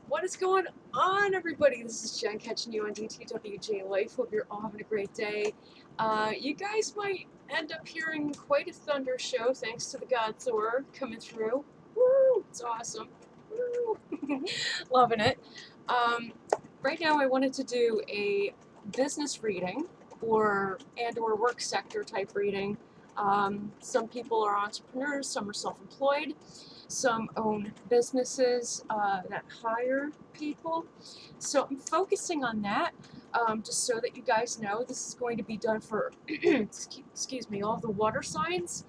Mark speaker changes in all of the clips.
Speaker 1: What is going on, everybody? This is Jen catching you on DTWJ Life. Hope you're all having a great day. You guys might end up hearing quite a thunder show thanks to the God Thor coming through. Woo! It's awesome. Woo! Loving it. Right now I wanted to do a business reading or work sector type reading. Some people are entrepreneurs, some are self-employed. Some own businesses that hire people. So I'm focusing on that just so that you guys know this is going to be done for, excuse me, all the water signs.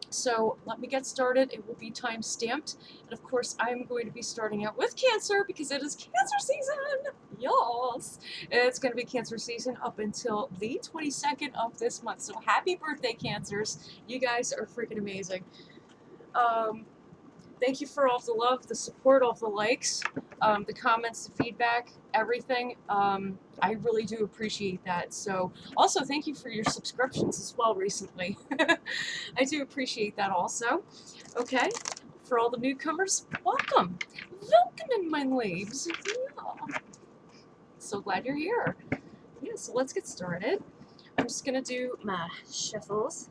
Speaker 1: So let me get started. It will be time stamped. And of course, I'm going to be starting out with Cancer because it is Cancer season. Yes. It's going to be Cancer season up until the 22nd of this month. So happy birthday, Cancers. You guys are freaking amazing. Thank you for all of the love, the support, all of the likes, the comments, the feedback, everything. I really do appreciate that. So also thank you for your subscriptions as well recently. I do appreciate that also. Okay, for all the newcomers, welcome. Welcome in my lives. Yeah. So glad you're here. Yeah, so let's get started. I'm just going to do my shuffles.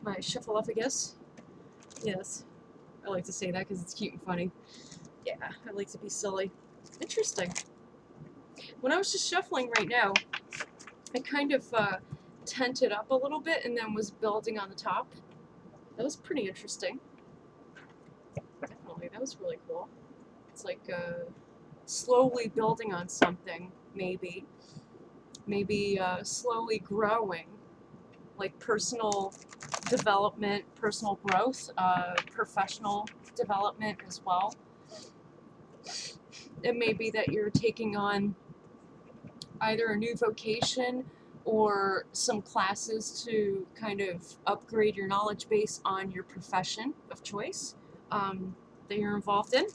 Speaker 1: My shuffleophagus. Yes, I like to say that because it's cute and funny. Yeah, I like to be silly. Interesting. When I was just shuffling right now, I kind of tented up a little bit and then was building on the top. That was pretty interesting. Definitely, that was really cool. It's like slowly building on something, maybe. Maybe slowly growing, like personal development, personal growth, professional development as well. It may be that you're taking on either a new vocation or some classes to kind of upgrade your knowledge base on your profession of choice that you're involved in.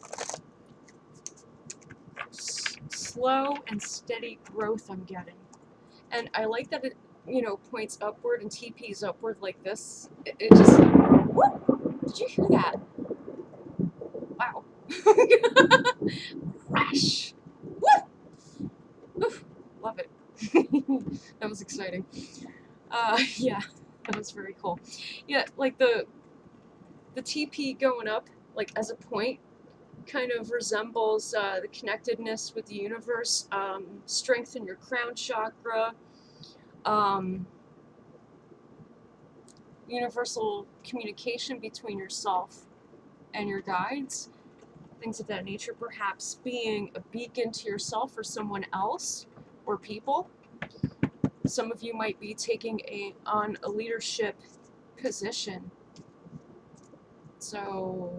Speaker 1: Slow and steady growth I'm getting. And I like that it, points upward and TPs upward like this. It just, whoop! Did you hear that? Wow. Crash! Woo! Oof, love it. That was exciting. Yeah, that was very cool. Yeah, like the TP going up, like as a point, kind of resembles the connectedness with the universe, strengthen your crown chakra, universal communication between yourself and your guides, things of that nature, perhaps being a beacon to yourself or someone else or people. Some of you might be taking on a leadership position. So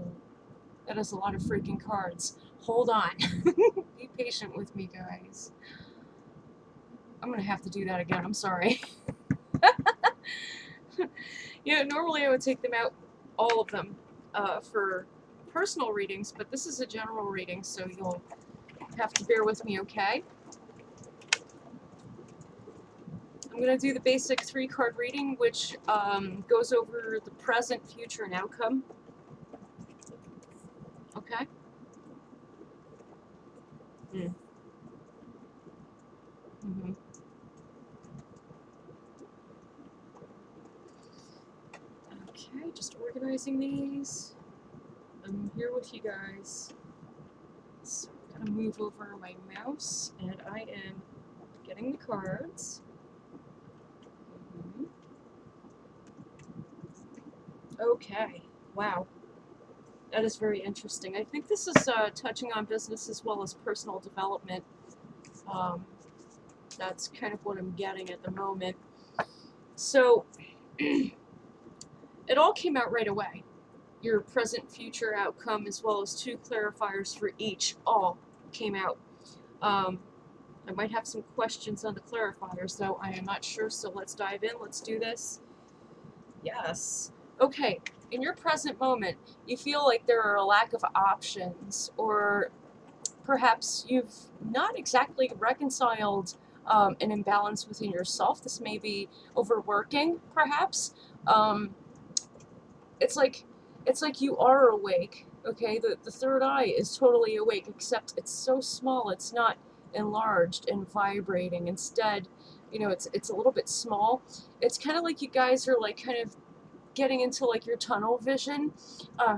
Speaker 1: that is a lot of freaking cards. Hold on. Be patient with me, guys. I'm going to have to do that again. I'm sorry. Yeah, normally I would take them out, all of them, for personal readings, but this is a general reading, so you'll have to bear with me, okay? I'm going to do the basic 3-card reading, which goes over the present, future, and outcome. Okay? Okay, just organizing these. I'm here with you guys. So I'm going to move over my mouse, and I am getting the cards. Okay, wow. That is very interesting. I think this is touching on business as well as personal development. That's kind of what I'm getting at the moment. So, it all came out right away. Your present, future, outcome, as well as 2 clarifiers for each, all came out. I might have some questions on the clarifiers, though I am not sure, so let's dive in. Let's do this. Yes. Okay, in your present moment, you feel like there are a lack of options, or perhaps you've not exactly reconciled an imbalance within yourself. This may be overworking, perhaps. It's like it's like you are awake, okay? The third eye is totally awake, except it's so small, it's not enlarged and vibrating. Instead, you know, it's a little bit small. It's kind of like you guys are like kind of getting into like your tunnel vision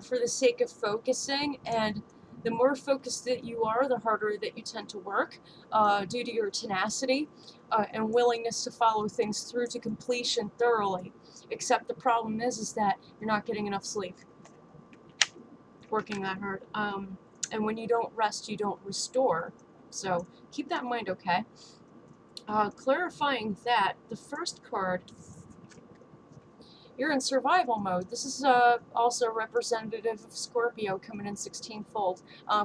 Speaker 1: for the sake of focusing, and the more focused that you are, the harder that you tend to work due to your tenacity and willingness to follow things through to completion thoroughly. Except the problem is that you're not getting enough sleep working that hard. And when you don't rest, you don't restore. So keep that in mind, okay? Clarifying that, the first card, you're in survival mode. This is also representative of Scorpio coming in 16-fold.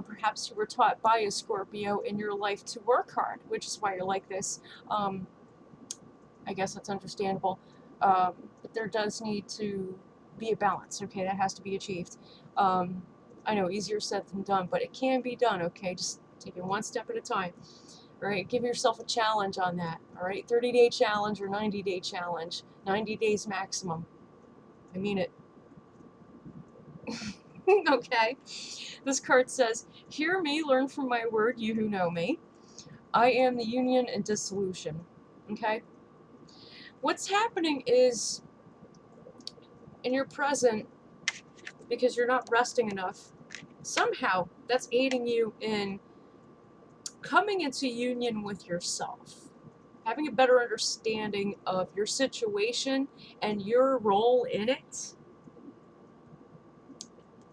Speaker 1: Perhaps you were taught by a Scorpio in your life to work hard, which is why you're like this. I guess that's understandable. But there does need to be a balance, okay? That has to be achieved. I know, easier said than done, but it can be done, okay? Just take it one step at a time. All right, give yourself a challenge on that. All right, 30-day challenge or 90-day challenge. 90 days maximum. I mean it. Okay. This card says, "Hear me, learn from my word, you who know me. I am the union and dissolution." Okay? What's happening is, in your present, because you're not resting enough, somehow that's aiding you in coming into union with yourself, having a better understanding of your situation and your role in it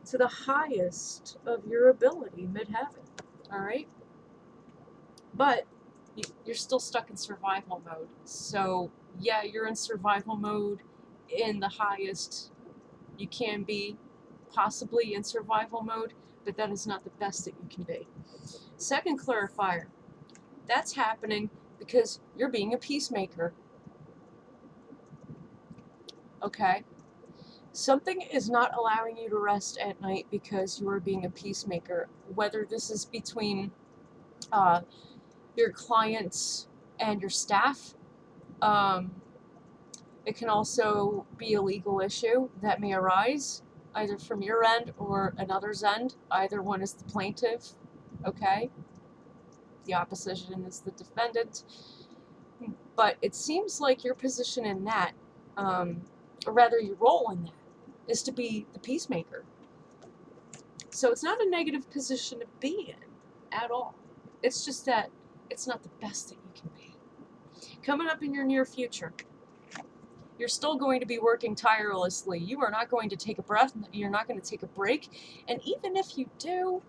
Speaker 1: to the highest of your ability, mid-heaven. All right? But you're still stuck in survival mode. So, yeah, you're in survival mode in the highest you can be, possibly in survival mode, but that is not the best that you can be. Second clarifier, that's happening because you're being a peacemaker. Okay? Something is not allowing you to rest at night because you are being a peacemaker, whether this is between your clients and your staff. It can also be a legal issue that may arise either from your end or another's end. Either one is the plaintiff, okay? The opposition is the defendant. But it seems like your position in that, or rather your role in that, is to be the peacemaker. So it's not a negative position to be in at all. It's just that it's not the best that you can be. Coming up in your near future, you're still going to be working tirelessly. You are not going to take a breath. You're not going to take a break. And even if you do,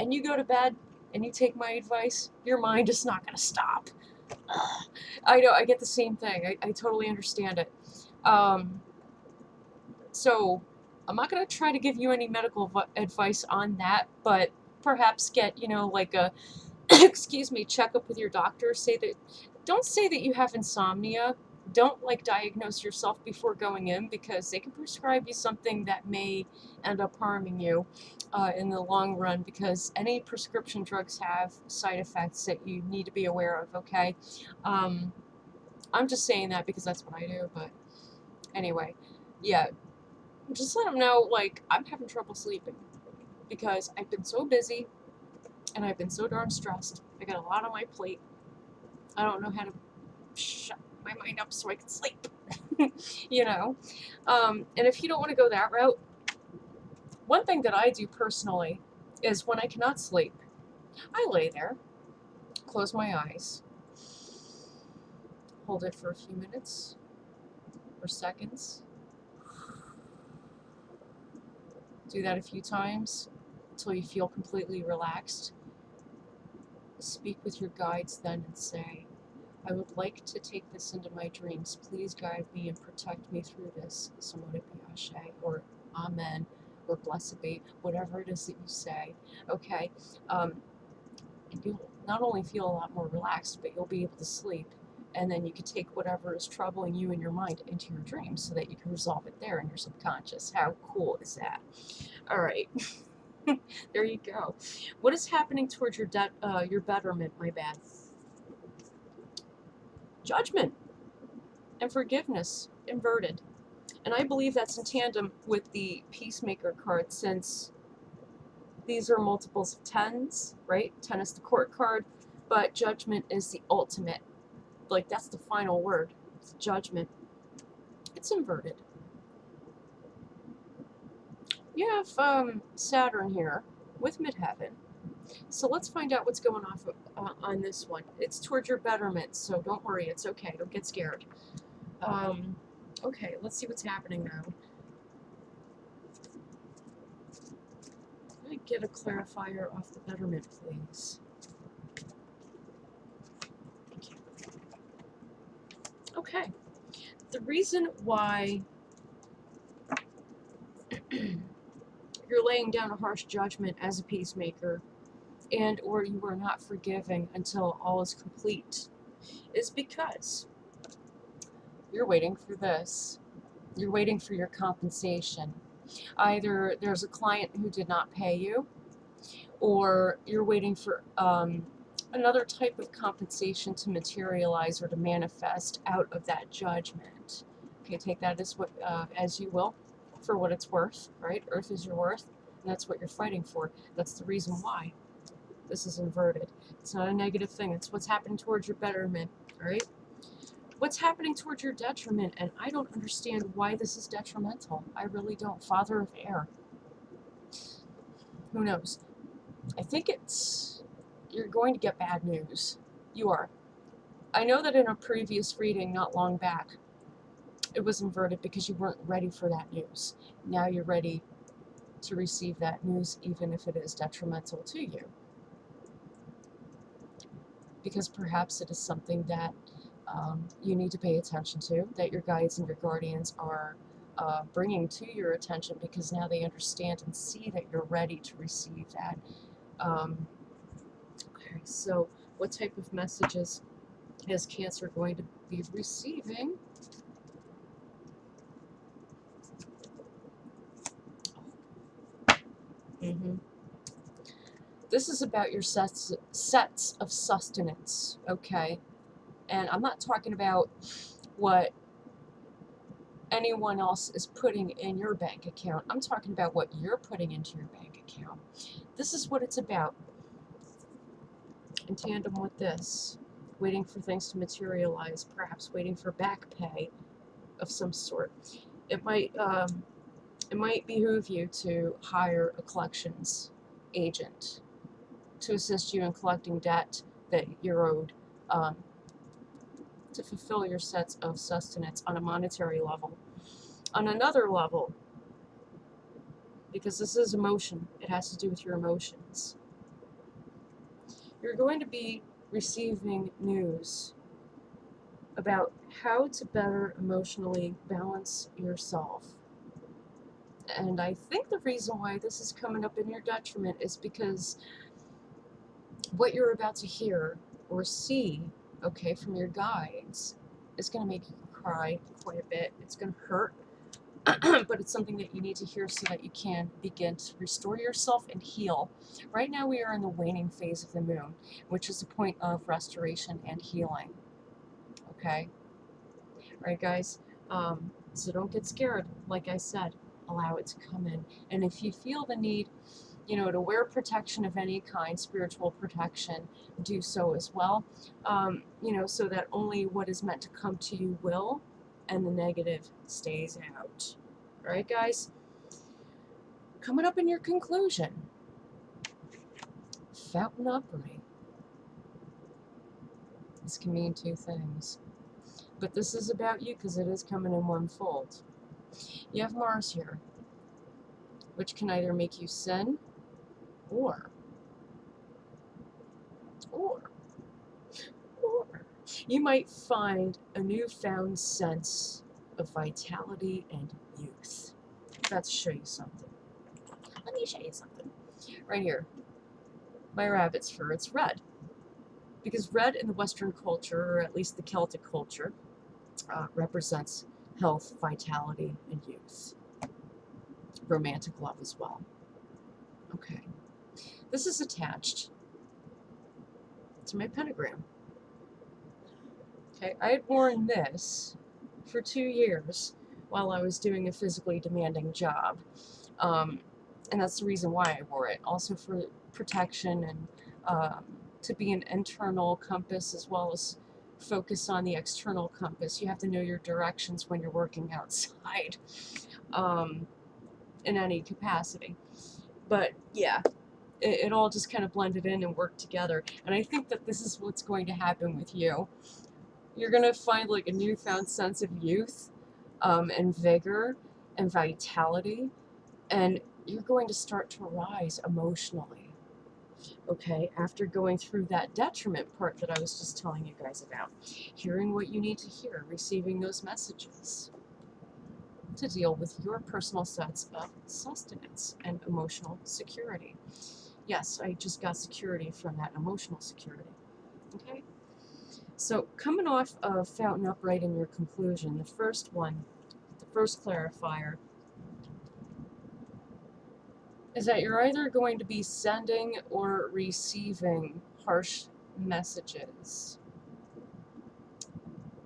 Speaker 1: and you go to bed, and you take my advice, your mind is not going to stop. I know, I get the same thing. I totally understand it. So I'm not going to try to give you any medical advice on that, but perhaps get, you know, like a, excuse me, checkup with your doctor. Don't say that you have insomnia. Don't like diagnose yourself before going in, because they can prescribe you something that may end up harming you in the long run, because any prescription drugs have side effects that you need to be aware of, okay? I'm just saying that because that's what I do, but anyway, yeah, just let them know, like, I'm having trouble sleeping because I've been so busy and I've been so darn stressed. I got a lot on my plate. I don't know how to shut my mind up so I can sleep. You know? And if you don't want to go that route, one thing that I do personally is when I cannot sleep, I lay there, close my eyes, hold it for a few minutes or seconds, do that a few times until you feel completely relaxed. Speak with your guides then and say, "I would like to take this into my dreams. Please guide me and protect me through this." So let it be Ashe, or Amen, or blessed be, whatever it is that you say. Okay? And you'll not only feel a lot more relaxed, but you'll be able to sleep. And then you can take whatever is troubling you in your mind into your dreams so that you can resolve it there in your subconscious. How cool is that? All right. There you go. What is happening towards your betterment, my bad? Judgment and forgiveness inverted. And I believe that's in tandem with the Peacemaker card, since these are multiples of 10s, right? 10 is the court card, but judgment is the ultimate. Like, that's the final word. It's judgment. It's inverted. You have Saturn here with midheaven. So let's find out what's going on this one. It's towards your betterment, so don't worry. It's okay. Don't get scared. Okay, let's see what's happening now. Can I get a clarifier off the betterment, please? Thank you. Okay. The reason why you're laying down a harsh judgment as a peacemaker, and or you are not forgiving until all is complete, is because you're waiting for this. You're waiting for your compensation. Either there's a client who did not pay you, or you're waiting for another type of compensation to materialize or to manifest out of that judgment. Okay, take that as you will, for what it's worth, right? Earth is your worth, and that's what you're fighting for. That's the reason why this is inverted. It's not a negative thing. It's what's happening towards your betterment, all right? What's happening towards your detriment, and I don't understand why this is detrimental. I really don't. Father of air. Who knows? I think you're going to get bad news. You are. I know that in a previous reading not long back, it was inverted because you weren't ready for that news. Now you're ready to receive that news, even if it is detrimental to you. Because perhaps it is something that you need to pay attention to, that your guides and your guardians are bringing to your attention, because now they understand and see that you're ready to receive that. Okay, so what type of messages is Cancer going to be receiving? This is about your sets of sustenance, okay? And I'm not talking about what anyone else is putting in your bank account. I'm talking about what you're putting into your bank account. This is what it's about. In tandem with this, waiting for things to materialize, perhaps waiting for back pay of some sort. It might behoove you to hire a collections agent to assist you in collecting debt that you're owed, to fulfill your sets of sustenance on a monetary level. On another level, because this is emotion, it has to do with your emotions, you're going to be receiving news about how to better emotionally balance yourself. And I think the reason why this is coming up in your detriment is because what you're about to hear or see, okay, from your guides is going to make you cry quite a bit. It's going to hurt, but it's something that you need to hear so that you can begin to restore yourself and heal. Right now we are in the waning phase of the moon, which is a point of restoration and healing. Okay? All right, guys? So don't get scared. Like I said, allow it to come in. And if you feel the need, to wear protection of any kind, spiritual protection, do so as well, so that only what is meant to come to you will, and the negative stays out. All right, guys? Coming up in your conclusion, fountain upright. This can mean two things. But this is about you because it is coming in one fold. You have Mars here, which can either make you sin, or you might find a newfound sense of vitality and youth. Let's show you something. Let me show you something. Right here. My rabbit's fur, it's red. Because red in the Western culture, or at least the Celtic culture, represents health, vitality, and youth. Romantic love as well. Okay. This is attached to my pentagram. Okay, I had worn this for 2 years while I was doing a physically demanding job. And that's the reason why I wore it. Also for protection and to be an internal compass as well as focus on the external compass. You have to know your directions when you're working outside in any capacity. But yeah, it all just kind of blended in and worked together. And I think that this is what's going to happen with you. You're going to find like a newfound sense of youth and vigor and vitality, and you're going to start to rise emotionally, okay, after going through that detriment part that I was just telling you guys about. Hearing what you need to hear, receiving those messages to deal with your personal sets of sustenance and emotional security. Yes, I just got security from that emotional security, okay? So coming off of Fountain Upright in your conclusion, the first one, the first clarifier, is that you're either going to be sending or receiving harsh messages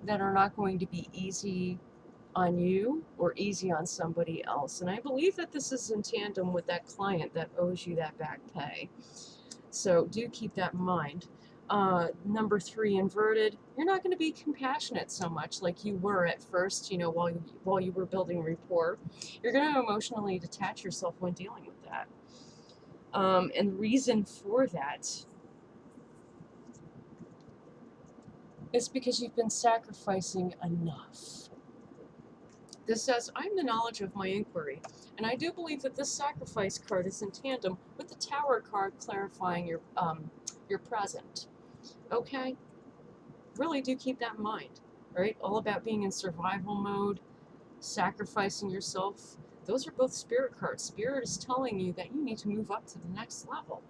Speaker 1: that are not going to be easy on you or easy on somebody else. And I believe that this is in tandem with that client that owes you that back pay. So do keep that in mind. Number 3, inverted, you're not going to be compassionate so much like you were at first, you know, while you were building rapport. You're going to emotionally detach yourself when dealing with that. And the reason for that is because you've been sacrificing enough. This says, I'm the knowledge of my inquiry. And I do believe that this sacrifice card is in tandem with the Tower card clarifying your present. Okay? Really do keep that in mind, right? All about being in survival mode, sacrificing yourself. Those are both spirit cards. Spirit is telling you that you need to move up to the next level.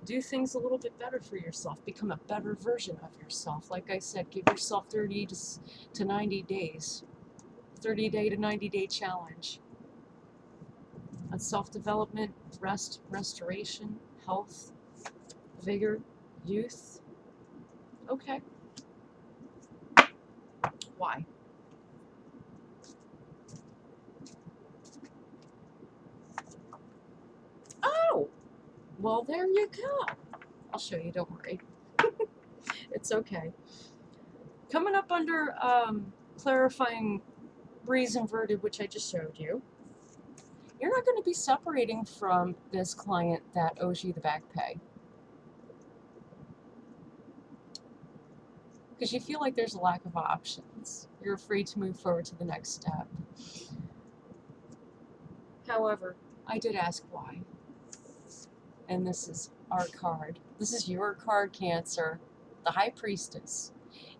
Speaker 1: Do things a little bit better for yourself. Become a better version of yourself. Like I said, give yourself 30 to 90 days. 30-day to 90-day challenge. On self-development, rest, restoration, health, vigor, youth. Okay. Why? Oh! Well, there you go. I'll show you, don't worry. It's okay. Coming up under clarifying breeze inverted, which I just showed you, you're not going to be separating from this client that owes you the back pay. Because you feel like there's a lack of options. You're afraid to move forward to the next step. However, I did ask why. And this is our card. This is your card, Cancer, the High Priestess.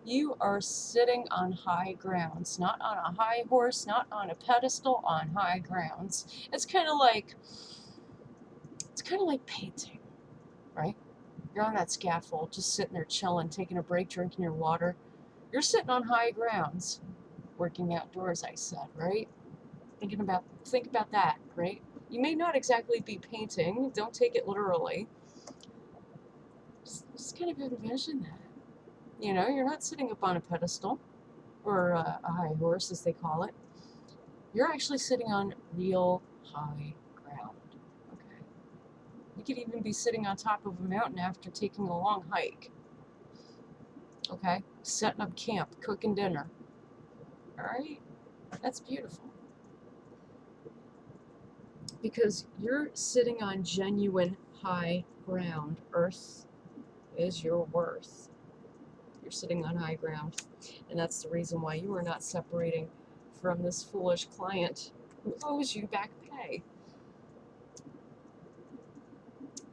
Speaker 1: You are sitting on high grounds, not on a high horse, not on a pedestal, on high grounds. It's kind of like painting, right? You're on that scaffold, just sitting there chilling, taking a break, drinking your water. You're sitting on high grounds, working outdoors, I said, right? Think about that, right? You may not exactly be painting, don't take it literally. Just kind of envision that. You know, you're not sitting up on a pedestal or a high horse, as they call it. You're actually sitting on real high ground. Okay. You could even be sitting on top of a mountain after taking a long hike. Okay? Setting up camp, cooking dinner. Alright? That's beautiful. Because you're sitting on genuine high ground. Earth is your worth. You're sitting on high ground. And that's the reason why you are not separating from this foolish client who owes you back pay.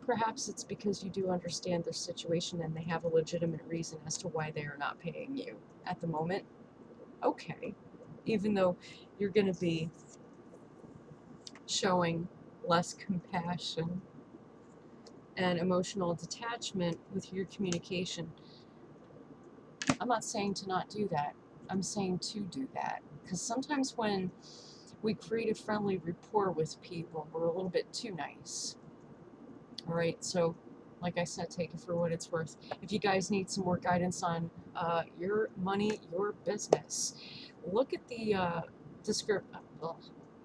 Speaker 1: Perhaps it's because you do understand their situation and they have a legitimate reason as to why they are not paying you at the moment. Okay. Even though you're going to be showing less compassion and emotional detachment with your communication. I'm not saying to not do that. I'm saying to do that. Because sometimes when we create a friendly rapport with people, we're a little bit too nice. Alright, so like I said, take it for what it's worth. If you guys need some more guidance on your money, your business, look at the description.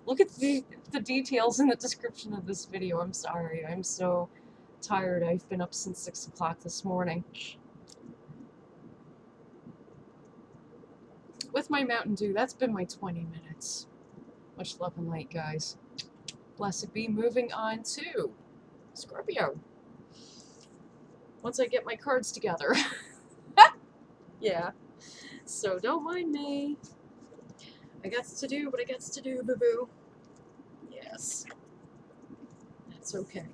Speaker 1: Look at the details in the description of this video. I'm sorry. I'm so tired. I've been up since 6 o'clock this morning. With my Mountain Dew, that's been my 20 minutes. Much love and light, guys. Blessed be. Moving on to Scorpio. Once I get my cards together. Yeah. So don't mind me. I got to do what I got to do, boo-boo. Yes. That's okay.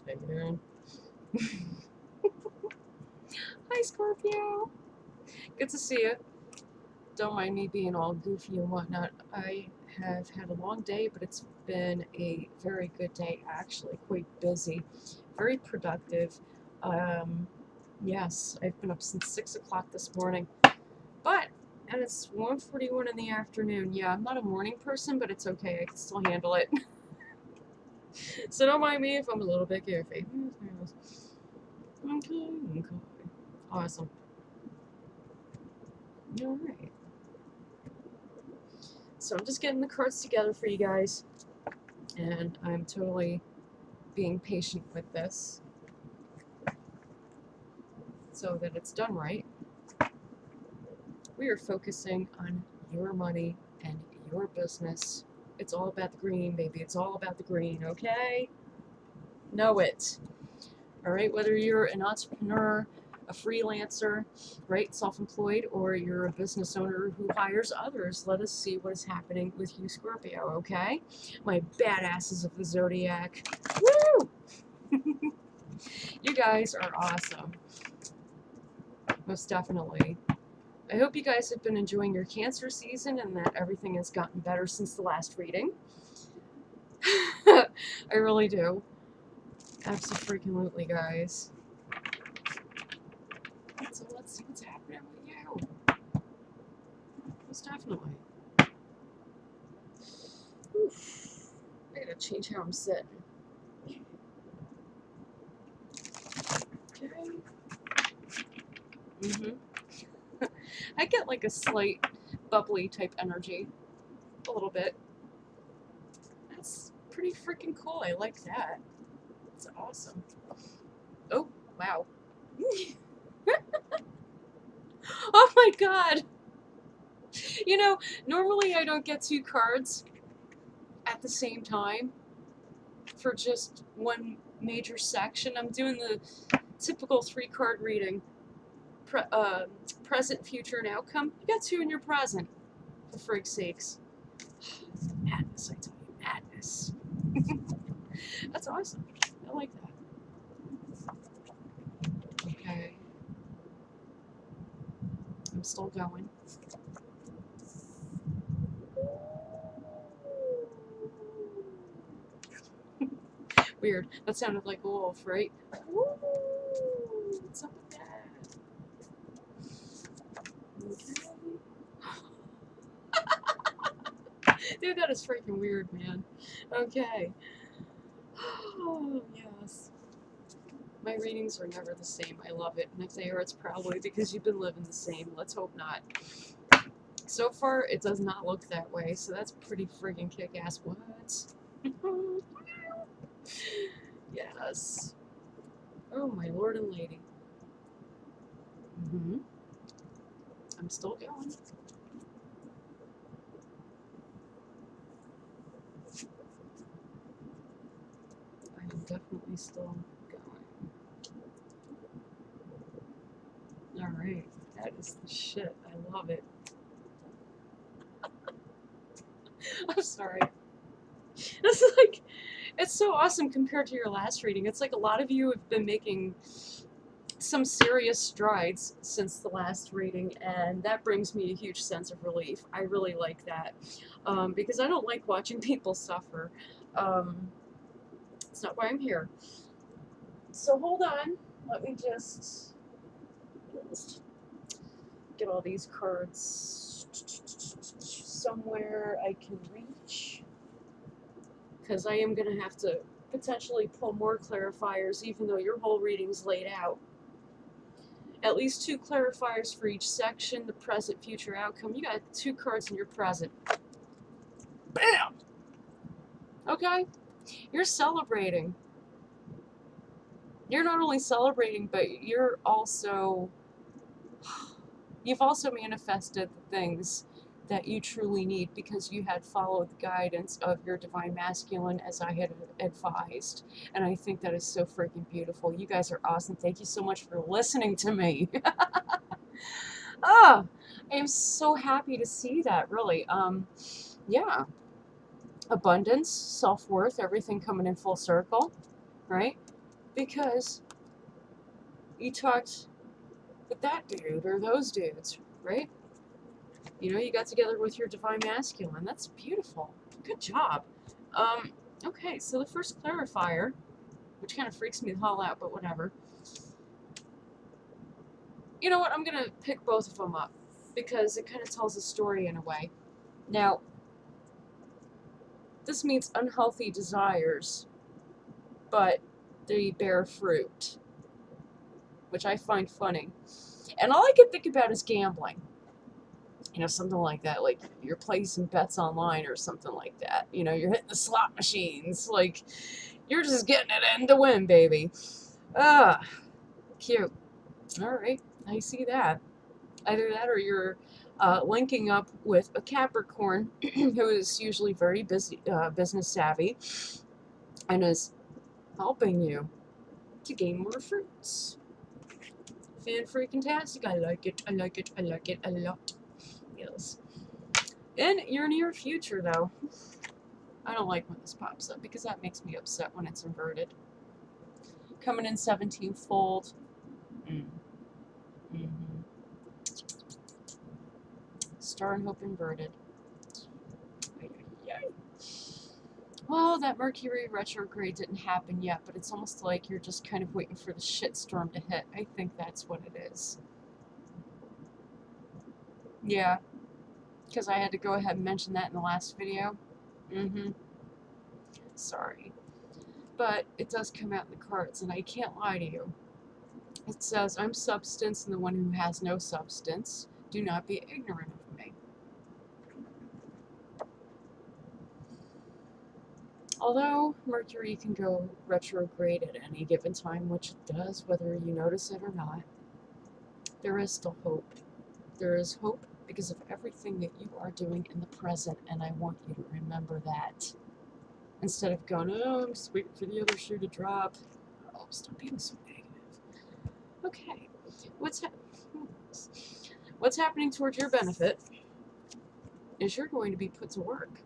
Speaker 1: Amen. Hi, Scorpio. Good to see you. Don't mind me being all goofy and whatnot. I have had a long day, but it's been a very good day, actually. Quite busy. Very productive. Yes, I've been up since 6 o'clock this morning. And it's 1:41 in the afternoon. Yeah, I'm not a morning person, but it's okay. I can still handle it. So don't mind me if I'm a little bit goofy. Okay. Awesome. Alright. So I'm just getting the cards together for you guys. And I'm totally being patient with this so that it's done right. We are focusing on your money and your business. It's all about the green, baby. It's all about the green, okay? Know it. All right, whether you're an entrepreneur, a freelancer, right, self-employed, or you're a business owner who hires others, let us see what is happening with you, Scorpio, okay? My badasses of the zodiac. Woo! You guys are awesome. Most definitely. I hope you guys have been enjoying your Cancer season and that everything has gotten better since the last reading. I really do. Absolutely, guys. So let's see what's happening with you. Most definitely. Oof. I gotta change how I'm sitting. Okay. I get like a slight bubbly type energy. A little bit. That's pretty freaking cool. I like that. It's awesome. Oh, wow. Oh my god! You know, normally I don't get 2 cards at the same time for just one major section. I'm doing the typical 3-card reading. Present, future, and outcome. You got 2 in your present, for frig's sakes. Madness, I tell you, madness. That's awesome. I like that. Okay. I'm still going. Weird. That sounded like a wolf, right? Woo! What's up with that? Okay. Dude, that is freaking weird, man. Okay. Oh, yes. My readings are never the same. I love it. And if they are, it's probably because you've been living the same. Let's hope not. So far, it does not look that way, so that's pretty friggin' kick-ass. What? Yes. Oh, my lord and lady. I'm still going. I am definitely still going. Alright, that is the shit. I love it. I'm sorry. This is like, it's so awesome compared to your last reading. It's like a lot of you have been making some serious strides since the last reading, and that brings me a huge sense of relief. I really like that, because I don't like watching people suffer. It's not why I'm here. So hold on. Let me just get all these cards somewhere I can reach, because I am going to have to potentially pull more clarifiers even though your whole reading's laid out. At least 2 clarifiers for each section, the present, future, outcome. You got 2 cards in your present. Bam! Okay? You're celebrating. You're not only celebrating, but you've also manifested the things that you truly need because you had followed the guidance of your divine masculine as I had advised. And I think that is so freaking beautiful. You guys are awesome. Thank you so much for listening to me. I am so happy to see that, really. Yeah. Abundance, self-worth, everything coming in full circle, right? Because you talked with that dude or those dudes, right? You know, you got together with your divine masculine. That's beautiful. Good job. Okay, so the first clarifier, which kind of freaks me the hell out, but whatever. You know what? I'm going to pick both of them up because it kind of tells a story in a way. Now, this means unhealthy desires, but they bear fruit, which I find funny. And all I can think about is gambling. You know, something like that, like you're placing bets online or something like that. You know, you're hitting the slot machines, like you're just getting it in to win, baby. Cute. All right, I see that. Either that or you're linking up with a Capricorn who is usually very business savvy and is helping you to gain more fruits. Fan-freaking-tastic. I like it. I like it. I like it a lot. Yes. In your near future, though, I don't like when this pops up because that makes me upset when it's inverted. Coming in 17-fold. Star and Hope inverted. Well, that Mercury retrograde didn't happen yet, but it's almost like you're just kind of waiting for the shitstorm to hit. I think that's what it is. Yeah. Because I had to go ahead and mention that in the last video. Sorry. But it does come out in the cards, and I can't lie to you. It says, I'm substance and the one who has no substance. Do not be ignorant of me. Although Mercury can go retrograde at any given time, which it does, whether you notice it or not, there is still hope. There is hope because of everything that you are doing in the present, and I want you to remember that. Instead of going, oh, I'm just waiting for the other shoe to drop. Oh, stop being so negative. Okay, what's happening towards your benefit is you're going to be put to work.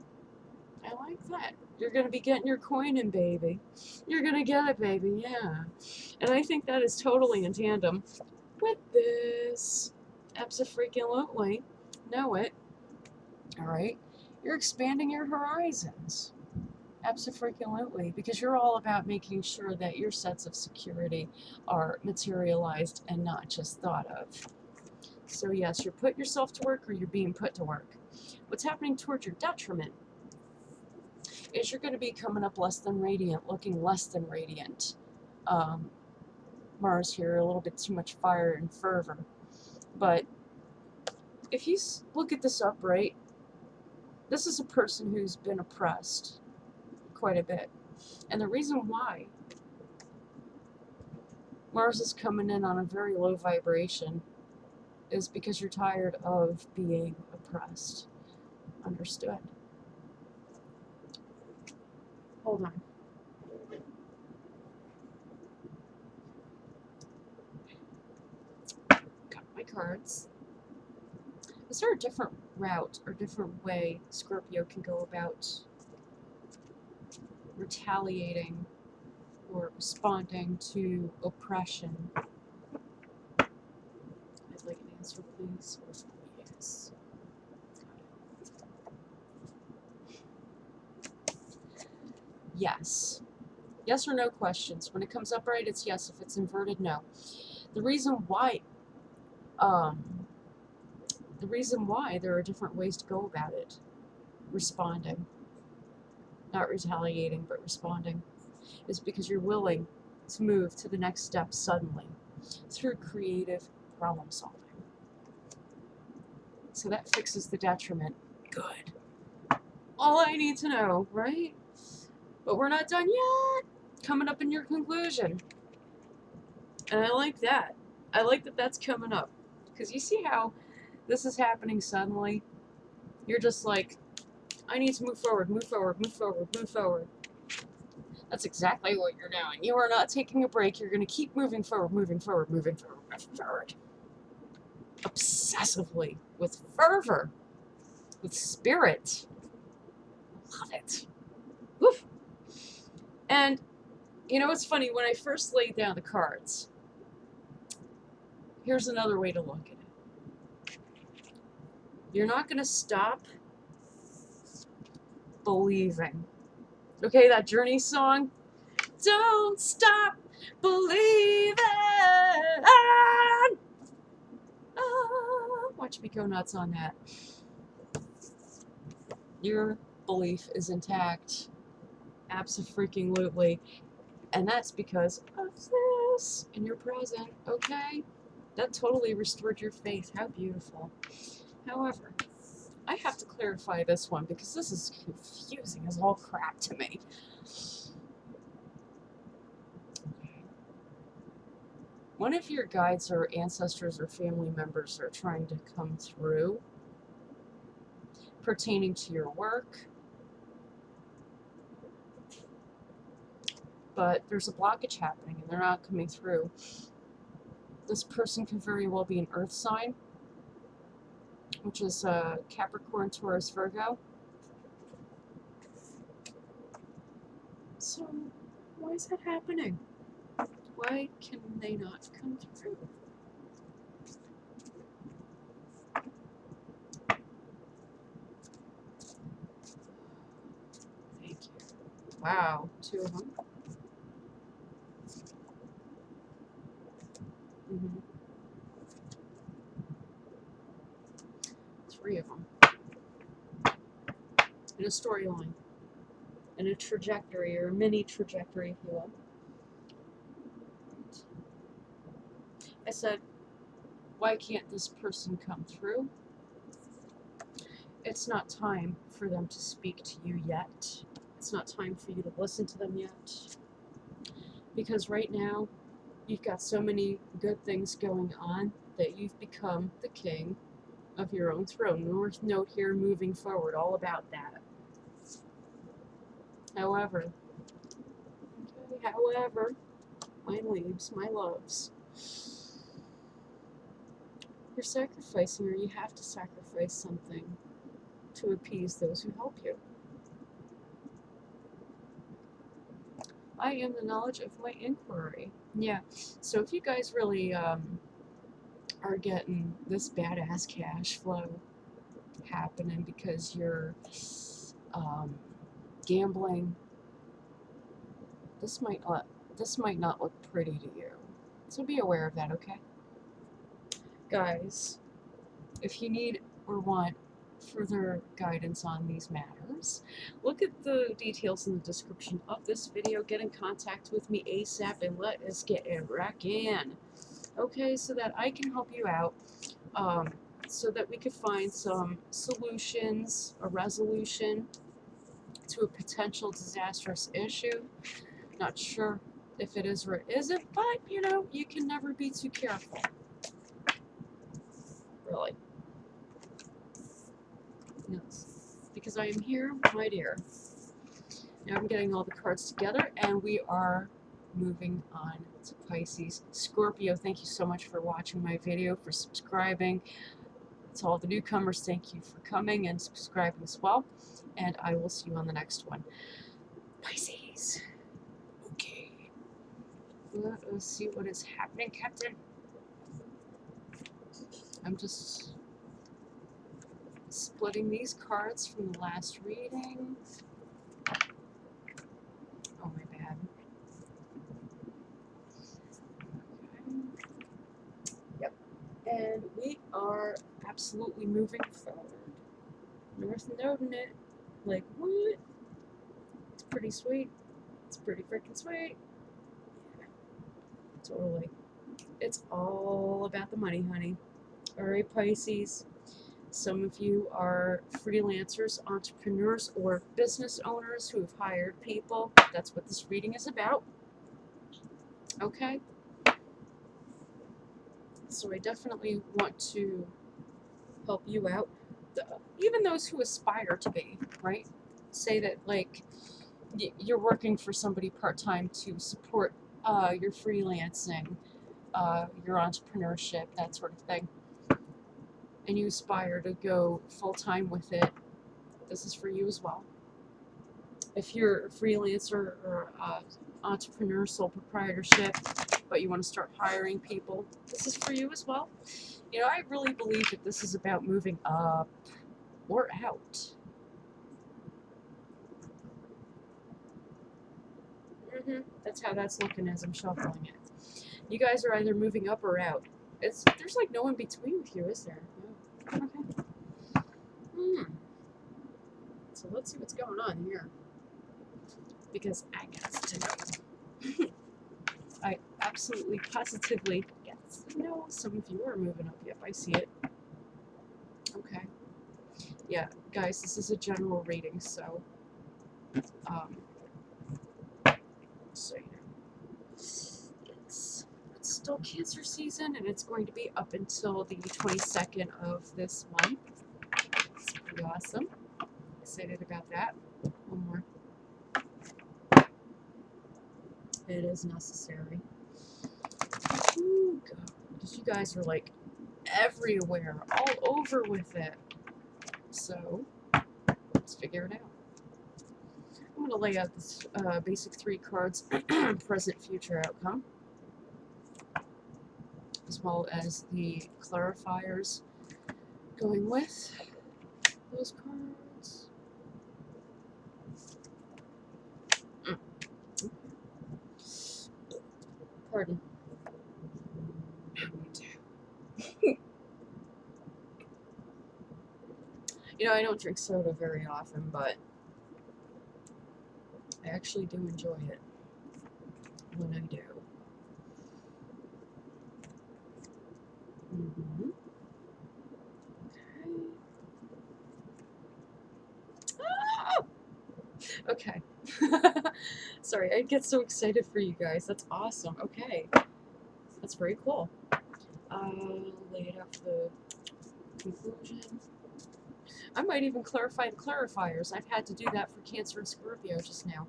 Speaker 1: I like that. You're going to be getting your coin in, baby. You're going to get it, baby, yeah. And I think that is totally in tandem with this. Abso-freaking-lutely. Know it. Alright? You're expanding your horizons. Abso-freaking-lutely. Because you're all about making sure that your sets of security are materialized and not just thought of. So yes, you're putting yourself to work or you're being put to work. What's happening towards your detriment is you're going to be coming up less than radiant, looking less than radiant. Mars here, a little bit too much fire and fervor. But if you look at this upright, this is a person who's been oppressed quite a bit. And the reason why Mars is coming in on a very low vibration is because you're tired of being oppressed. Understood? Hold on. Got my cards. Is there a different route or different way Scorpio can go about retaliating or responding to oppression? I'd like an answer, please. Yes. Yes. Yes or no questions. When it comes upright, it's yes. If it's inverted, no. The reason why there are different ways to go about it. Responding. Not retaliating, but responding. is because you're willing to move to the next step suddenly through creative problem solving. So that fixes the detriment. Good. All I need to know, right? But we're not done yet. Coming up in your conclusion. And I like that. I like that that's coming up. Because you see how this is happening suddenly? You're just like, I need to move forward, move forward, move forward, move forward. That's exactly what you're doing. You are not taking a break. You're going to keep moving forward, moving forward, moving forward, moving forward. Obsessively, with fervor, with spirit. Love it. Woof. And, you know, it's funny, when I first laid down the cards, here's another way to look at it. You're not going to stop believing. Okay, that Journey song? Don't stop believing. Watch me go nuts on that. Your belief is intact. Abso-freaking-lutely. And that's because of this in your present, okay? That totally restored your faith. How beautiful. However, I have to clarify this one because this is confusing as all crap to me. One of your guides or ancestors or family members are trying to come through pertaining to your work, but there's a blockage happening and they're not coming through. This person can very well be an earth sign, which is Capricorn, Taurus, Virgo. So why is that happening? Why can they not come through? Thank you. Wow, 2 of them. Mm-hmm. 3 of them. And a storyline. And a trajectory, or a mini trajectory, if you will. I said, why can't this person come through? It's not time for them to speak to you yet. It's not time for you to listen to them yet. Because right now, you've got so many good things going on that you've become the king of your own throne. North note here, moving forward, all about that. However, my leaves, my loves, you're sacrificing, or you have to sacrifice something to appease those who help you. I am the knowledge of my inquiry. Yeah, so if you guys really are getting this badass cash flow happening because you're gambling, this might not look pretty to you. So be aware of that, okay? Guys, if you need or want further guidance on these matters, look at the details in the description of this video. Get in contact with me ASAP and let us get it rockin'. Okay, so that I can help you out, so that we could find some solutions, a resolution to a potential disastrous issue. Not sure if it is or it isn't, but you know, you can never be too careful. Really. Yes. Because I am here, my dear. Now I'm getting all the cards together, and we are moving on to Pisces. Scorpio, thank you so much for watching my video, for subscribing. To all the newcomers, thank you for coming and subscribing as well. And I will see you on the next one. Pisces. Okay. Let us see what is happening, Captain. I'm just splitting these cards from the last reading. Oh, my bad. Okay. Yep. And we are absolutely moving forward. North node in it. Like, what? It's pretty sweet. It's pretty freaking sweet. Totally. It's all about the money, honey. Alright, Pisces. Some of you are freelancers, entrepreneurs, or business owners who have hired people. That's what this reading is about. Okay? So I definitely want to help you out. Even those who aspire to be, right? Say that, like, you're working for somebody part-time to support your freelancing, your entrepreneurship, that sort of thing, and you aspire to go full-time with it, this is for you as well. If you're a freelancer or entrepreneur, sole proprietorship, but you want to start hiring people, this is for you as well. You know, I really believe that this is about moving up or out. That's how that's looking as I'm shuffling it. You guys are either moving up or out. There's like no in between with you, is there? Yeah. Okay. So let's see what's going on here. Because I got to know. I absolutely, positively yes. No, some of you are moving up. Yep, I see it. Okay. Yeah, guys, this is a general reading, so so you know, it's still Cancer season, and it's going to be up until the 22nd of this month. It's pretty awesome. Excited about that. One more. It is necessary. Ooh, God. Because you guys are like everywhere, all over with it. So let's figure it out. I'm going to lay out this basic 3 cards, present, future outcome, as well as the clarifiers going with those cards. Pardon. You know, I don't drink soda very often, but I actually do enjoy it when I do. Okay. Okay. Sorry, I get so excited for you guys. That's awesome. Okay. That's very cool. Lay it out for the conclusion. I might even clarify the clarifiers. I've had to do that for Cancer and Scorpio just now.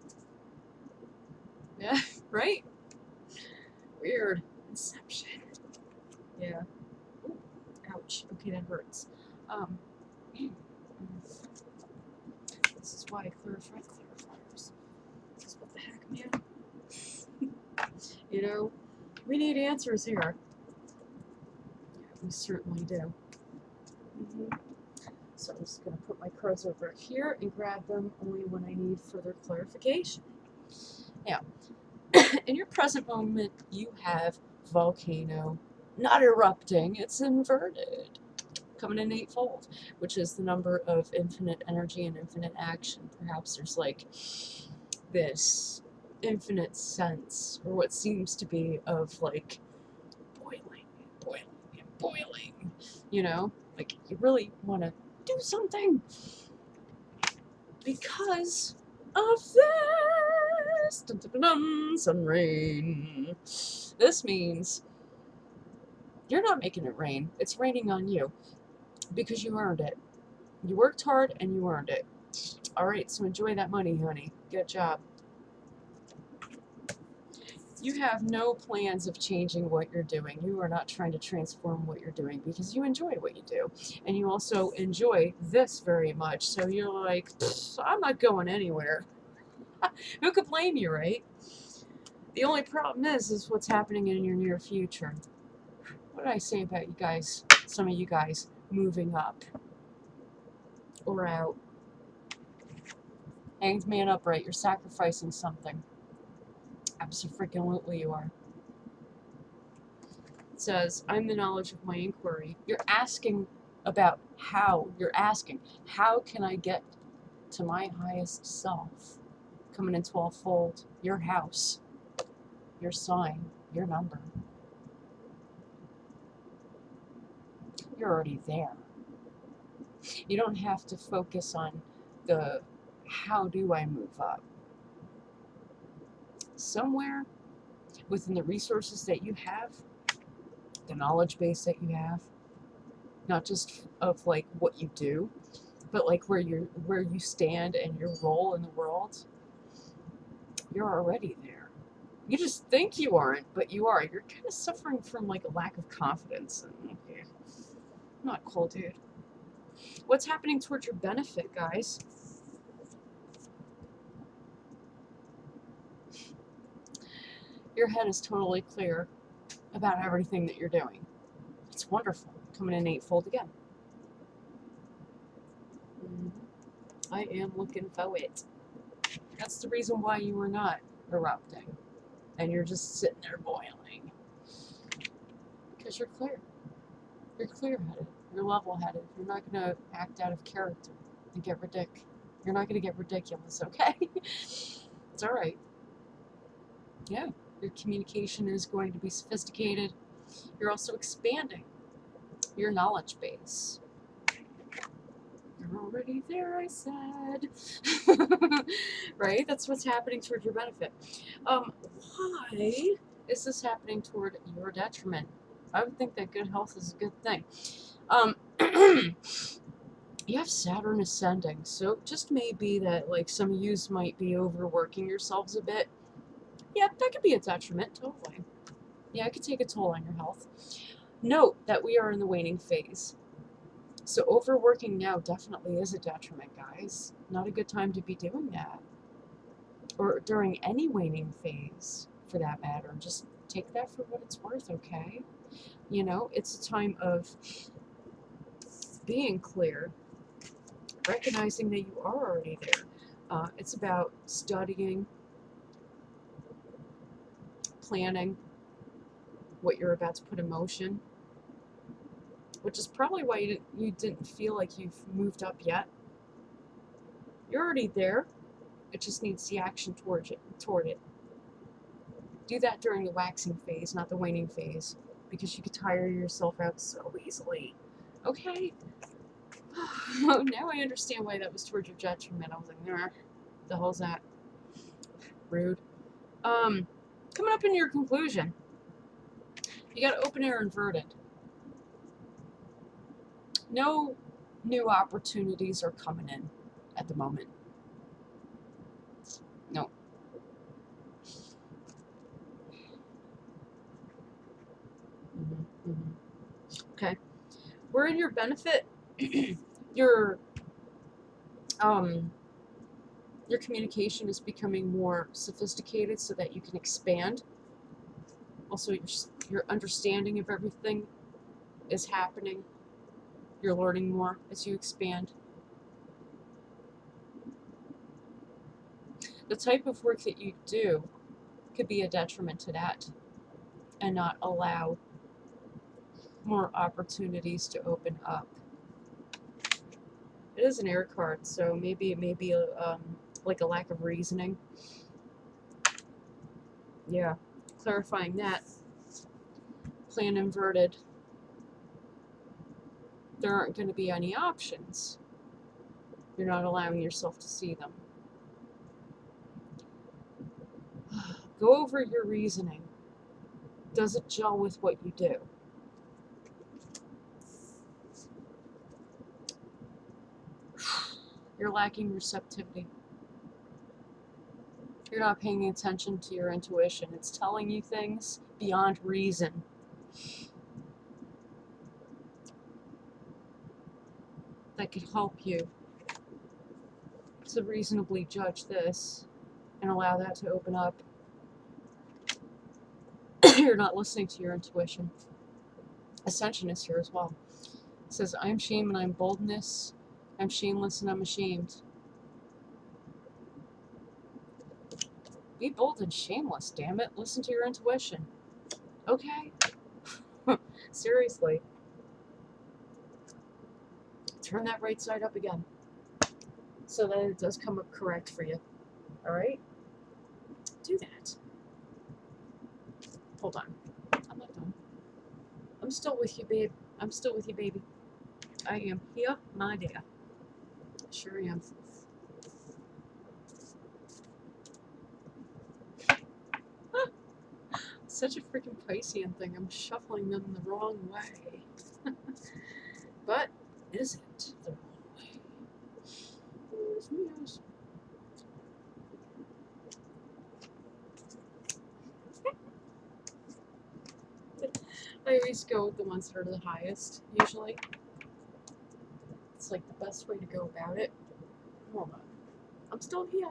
Speaker 1: Yeah, right? Weird. Inception. Yeah. Ooh, ouch. Okay, that hurts. This is why I clarify clarifiers. Because what the heck, man? You know, we need answers here. Yeah, we certainly do. So I'm just going to put my cards over here and grab them only when I need further clarification. Now, in your present moment, you have volcano, not erupting, it's inverted, coming in 8-fold, which is the number of infinite energy and infinite action. Perhaps there's like this infinite sense, or what seems to be, of like boiling and boiling and boiling, you know? Like you really want to do something because of this. Dun, dun, dun, dun, sun rain. This means you're not making it rain. It's raining on you because you earned it. You worked hard and you earned it. All right, so enjoy that money, honey. Good job. You have no plans of changing what you're doing. You are not trying to transform what you're doing because you enjoy what you do. And you also enjoy this very much. So you're like, I'm not going anywhere. Who could blame you, right? The only problem is what's happening in your near future. What did I say about you guys, some of you guys, moving up or out? Hanged man upright, you're sacrificing something. Absolutely you are. It says, I'm the knowledge of my inquiry. You're asking about how. You're asking, how can I get to my highest self? coming in 12-fold. Your house, your sign, your number. You're already there. You don't have to focus on the how do I move up. Somewhere within the resources that you have, the knowledge base that you have, not just of like what you do, but like where you stand and your role in the world, you're already there. You just think you aren't, but you are. You're kind of suffering from like a lack of confidence. And okay, not cool, dude. What's happening towards your benefit, guys? Your head is totally clear about everything that you're doing. It's wonderful. Coming in 8-fold again. I am looking for it. That's the reason why you are not erupting. And you're just sitting there boiling. Because you're clear. You're clear-headed. You're level-headed. You're not going to act out of character and get ridiculous. You're not going to get ridiculous, okay? It's all right. Yeah. Your communication is going to be sophisticated. You're also expanding your knowledge base. You're already there, I said. Right? That's what's happening toward your benefit. Why is this happening toward your detriment? I would think that good health is a good thing. You have Saturn ascending, so it just may be that like some of you might be overworking yourselves a bit. Yeah, that could be a detriment, totally. Yeah, it could take a toll on your health. Note that we are in the waning phase. So overworking now definitely is a detriment, guys. Not a good time to be doing that. Or during any waning phase, for that matter. Just take that for what it's worth, okay? You know, it's a time of being clear, recognizing that you are already there. It's about studying, planning what you're about to put in motion, which is probably why you didn't feel like you've moved up yet. You're already there. It just needs the action toward it. Do that during the waxing phase, not the waning phase, because you could tire yourself out so easily. Okay? Now I understand why that was towards your detriment. I was like, nah, the hell's that? Rude. Coming up in your conclusion, you got open air inverted. No new opportunities are coming in at the moment. No. Okay. We're in your benefit. Your communication is becoming more sophisticated so that you can expand. Also, your understanding of everything is happening. You're learning more as you expand. The type of work that you do could be a detriment to that and not allow more opportunities to open up. It is an air card, so maybe it may be like a lack of reasoning. Yeah, clarifying that. Plan inverted. There aren't going to be any options. You're not allowing yourself to see them. Go over your reasoning. Does it gel with what you do? You're lacking receptivity. You're not paying attention to your intuition. It's telling you things beyond reason. That could help you to reasonably judge this and allow that to open up. You're not listening to your intuition. Ascension is here as well. It says, I'm shame and I'm boldness. I'm shameless and I'm ashamed. Be bold and shameless, damn it. Listen to your intuition. Okay? Seriously. Turn that right side up again so that it does come up correct for you. Alright? Do that. Hold on. I'm not done. I'm still with you, babe. I'm still with you, baby. I am here, my dear. Sure am. Such a freaking Piscean thing. I'm shuffling them the wrong way. But is it the wrong way? Yes. I always go with the ones that are the highest, usually. It's like the best way to go about it. Hold on. I'm still here.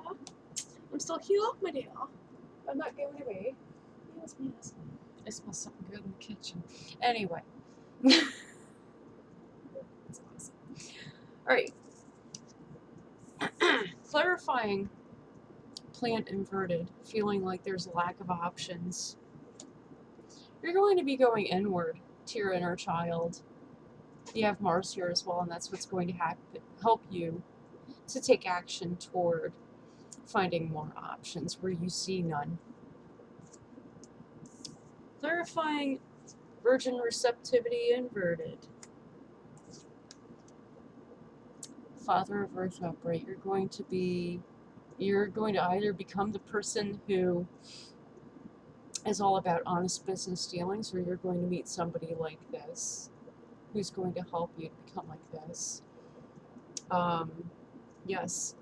Speaker 1: I'm still here, my dear. I'm not going away. Yes, yes. I smell something good in the kitchen. Anyway. That's awesome. Alright. Clarifying plant inverted, feeling like there's a lack of options. You're going to be going inward to your inner child. You have Mars here as well, and that's what's going to help you to take action toward finding more options where you see none. Clarifying virgin receptivity inverted. Father of Earth upright. You're going to either become the person who is all about honest business dealings, or you're going to meet somebody like this who's going to help you to become like this. Yes,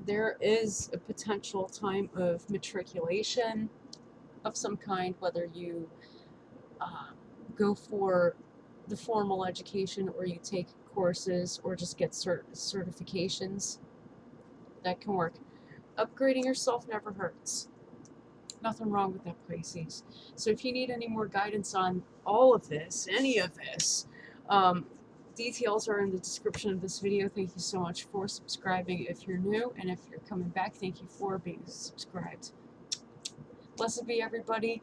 Speaker 1: there is a potential time of matriculation of some kind, whether you go for the formal education or you take courses or just get certifications. That can work. Upgrading yourself never hurts. Nothing wrong with that, Pisces. So if you need any more guidance on all of this, any of this, details are in the description of this video. Thank you so much for subscribing if you're new, and if you're coming back, thank you for being subscribed. Blessed be everybody.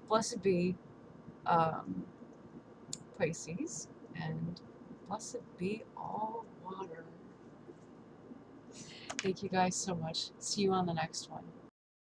Speaker 1: Blessed be Pisces, and blessed be all water. Thank you guys so much. See you on the next one.